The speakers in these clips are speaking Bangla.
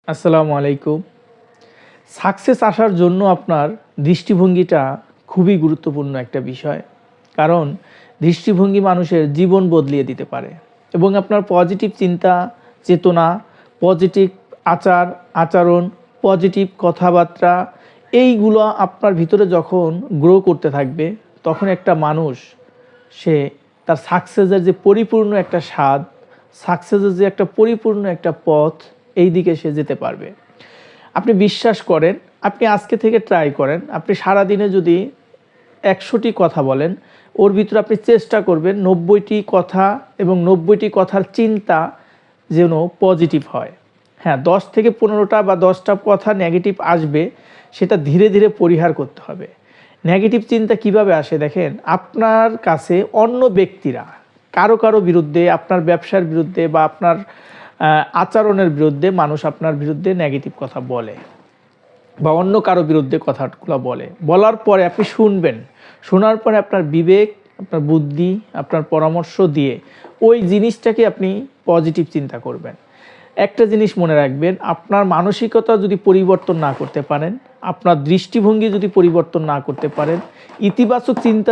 আসসালামু আলাইকুম। সাকসেস আসার জন্য আপনার দৃষ্টিভঙ্গিটা খুবই গুরুত্বপূর্ণ একটা বিষয়। কারণ দৃষ্টিভঙ্গি মানুষের জীবন বদলিয়ে দিতে পারে এবং আপনার পজিটিভ চিন্তা, চেতনা, পজিটিভ আচরণ, পজিটিভ কথাবার্তা এইগুলো আপনার ভিতরে যখন গ্রো করতে থাকবে, তখন একটা মানুষ সে তার সাকসেসের যে পরিপূর্ণ একটা স্বাদ, সাকসেসের যে একটা পরিপূর্ণ একটা পথ, এই দিকে সে যেতে পারবে। আপনি বিশ্বাস করেন, আপনি আজকে থেকে ট্রাই করেন, আপনি সারাদিনে যদি 100টি কথা বলেন, ওর ভিতরে আপনি চেষ্টা করবেন 90টি কথা এবং 90টি কথার চিন্তা যেন পজিটিভ হয়। হ্যাঁ, 10 থেকে 15টা বা 10টা কথা নেগেটিভ আসবে, সেটা ধীরে ধীরে পরিহার করতে হবে। নেগেটিভ চিন্তা কিভাবে আসে দেখেন, আপনার কাছে অন্য ব্যক্তিরা কারো বিরুদ্ধে, আপনার ব্যবসার বিরুদ্ধে বা আপনার আচরণের বিরুদ্ধে মানুষ আপনার বিরুদ্ধে নেগেটিভ কথা বলে বা অন্য কারো বিরুদ্ধে কথাগুলো বলার পরে আপনি শুনবেন। শোনার পরে আপনার বিবেক, আপনার বুদ্ধি, আপনার পরামর্শ দিয়ে ওই জিনিসটাকে আপনি পজিটিভ চিন্তা করবেন। একটা জিনিস মনে রাখবেন, আপনার মানসিকতা যদি পরিবর্তন না করতে পারেন, আপনার দৃষ্টিভঙ্গি যদি পরিবর্তন না করতে পারেন, ইতিবাচক চিন্তা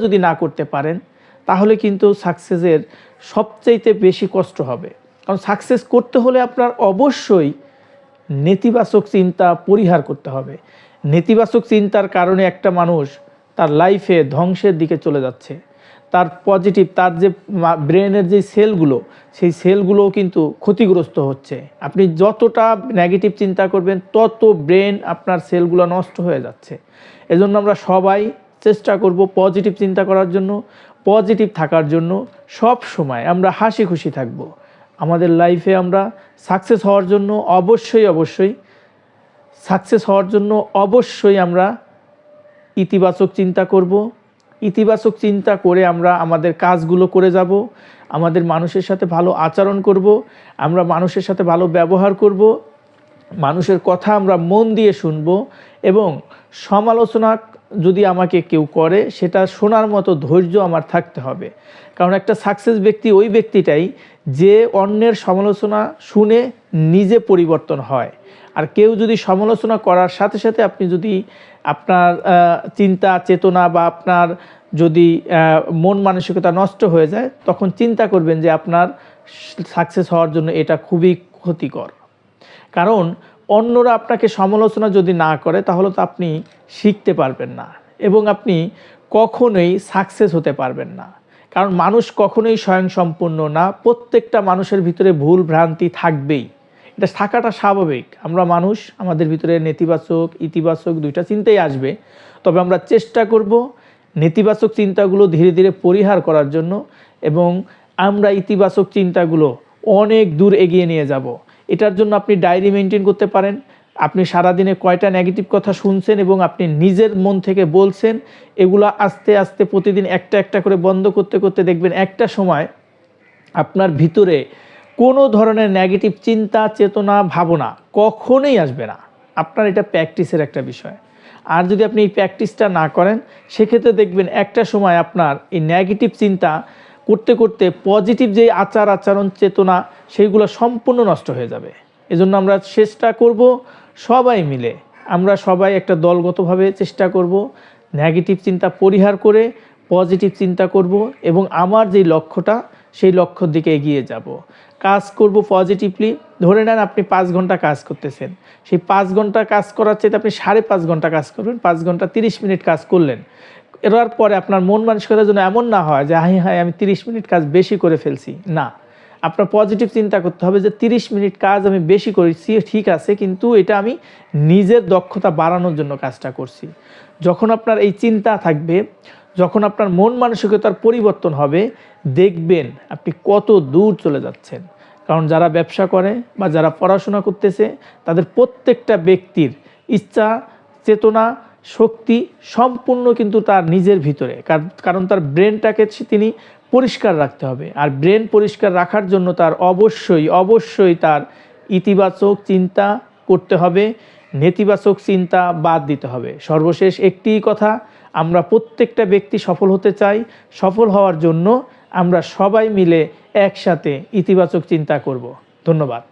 যদি না করতে পারেন, তাহলে কিন্তু সাকসেসের সবচাইতে বেশি কষ্ট হবে। কারণ সাকসেস করতে হলে আপনার অবশ্যই নেতিবাচক চিন্তা পরিহার করতে হবে। নেতিবাচক চিন্তার কারণে একটা মানুষ তার লাইফে ধ্বংসের দিকে চলে যাচ্ছে। তার পজিটিভ, তার যে ব্রেনের যে সেলগুলো, সেই সেলগুলোও কিন্তু ক্ষতিগ্রস্ত হচ্ছে। আপনি যতটা নেগেটিভ চিন্তা করবেন, তত ব্রেন আপনার সেলগুলো নষ্ট হয়ে যাচ্ছে। এজন্য আমরা সবাই চেষ্টা করব পজিটিভ চিন্তা করার জন্য, পজিটিভ থাকার জন্য। সব সময় আমরা হাসি খুশি থাকব। আমাদের লাইফে আমরা সাকসেস হওয়ার জন্য অবশ্যই আমরা ইতিবাচক চিন্তা করব। ইতিবাচক চিন্তা করে আমরা আমাদের কাজগুলো করে যাব। আমাদের মানুষের সাথে ভালো আচরণ করব, আমরা মানুষের সাথে ভালো ব্যবহার করব, মানুষের কথা আমরা মন দিয়ে শুনব এবং সমালোচনা যদি আমাকে কেউ করে, সেটা শোনার মতো ধৈর্য আমার থাকতে হবে। কারণ একটা সাকসেস ব্যক্তি ওই ব্যক্তিটাই যে অন্যের সমালোচনা শুনে নিজে পরিবর্তন হয়। আর কেউ যদি সমালোচনা করার সাথে সাথে আপনি যদি আপনার চিন্তা, চেতনা বা আপনার যদি মন মানসিকতা নষ্ট হয়ে যায়, তখন চিন্তা করবেন যে আপনার সাকসেস হওয়ার জন্য এটা খুবই ক্ষতিকর। কারণ অন্যরা আপনাকে সমালোচনা যদি না করে, তাহলে তো আপনি শিখতে পারবেন না এবং আপনি কখনোই সাকসেস হতে পারবেন না। কারণ মানুষ কখনোই স্বয়ংসম্পূর্ণ না। প্রত্যেকটা মানুষের ভিতরে ভুল ভ্রান্তি থাকবেই, এটা থাকাটা স্বাভাবিক। আমরা মানুষ, আমাদের ভিতরে নেতিবাচক ইতিবাচক দুইটা চিন্তাই আসবে। তবে আমরা চেষ্টা করব নেতিবাচক চিন্তাগুলো ধীরে ধীরে পরিহার করার জন্য এবং আমরা ইতিবাচক চিন্তাগুলো অনেক দূর এগিয়ে নিয়ে যাব। এটার জন্য আপনি ডায়েরি মেনটেন করতে পারেন। আপনি সারাদিনে কয়টা নেগেটিভ কথা শুনছেন এবং আপনি নিজের মন থেকে বলছেন, এগুলো আস্তে আস্তে প্রতিদিন একটা একটা করে বন্ধ করতে করতে দেখবেন একটা সময় আপনার ভিতরে কোনো ধরনের নেগেটিভ চিন্তা, চেতনা, ভাবনা কখনোই আসবে না। আপনার এটা প্র্যাকটিসের একটা বিষয়। আর যদি আপনি এই প্র্যাকটিসটা না করেন, সেক্ষেত্রে দেখবেন একটা সময় আপনার এই নেগেটিভ চিন্তা করতে করতে পজিটিভ যে আচরণ, চেতনা, সেইগুলো সম্পূর্ণ নষ্ট হয়ে যাবে। এজন্য আমরা চেষ্টা করব সবাই মিলে, আমরা সবাই একটা দলগতভাবে চেষ্টা করব নেগেটিভ চিন্তা পরিহার করে পজিটিভ চিন্তা করব এবং আমার যেই লক্ষ্যটা, সেই লক্ষ্যর দিকে এগিয়ে যাব। কাজ করব পজিটিভলি। ধরে নেন আপনি 5 ঘন্টা কাজ করতেছেন, সেই 5 ঘন্টা কাজ করার চাইতে আপনি 5.5 ঘন্টা কাজ করবেন। 5 ঘন্টা 30 মিনিট কাজ করলেন। এর পরে আপনার মন মানসিকতার জন্য এমন না হয় যে হাই আমি 30 মিনিট কাজ বেশি করে ফেলছি। না, আপনার পজিটিভ চিন্তা করতে হবে যে 30 মিনিট কাজ আমি বেশি করেছি, ঠিক আছে, কিন্তু এটা আমি নিজের দক্ষতা বাড়ানোর জন্য কাজটা করছি। যখন আপনার এই চিন্তা থাকবে, যখন আপনার মন মানসিকতার পরিবর্তন হবে, দেখবেন আপনি কত দূর চলে যাচ্ছেন। কারণ যারা ব্যবসা করে বা যারা পড়াশোনা করতেছে, তাদের প্রত্যেকটা ব্যক্তির ইচ্ছা, চেতনা, শক্তি সম্পূর্ণ কিন্তু তার নিজের ভিতরে। কারণ তার ব্রেনটাকে তিনি পরিষ্কার রাখতে হবে। আর ব্রেন পরিষ্কার রাখার জন্য তার অবশ্যই তার ইতিবাচক চিন্তা করতে হবে, নেতিবাচক চিন্তা বাদ দিতে হবে। সর্বশেষ একটি কথা, আমরা প্রত্যেকটা ব্যক্তি সফল হতে চাই। সফল হওয়ার জন্য আমরা সবাই মিলে একসাথে ইতিবাচক চিন্তা করব। ধন্যবাদ।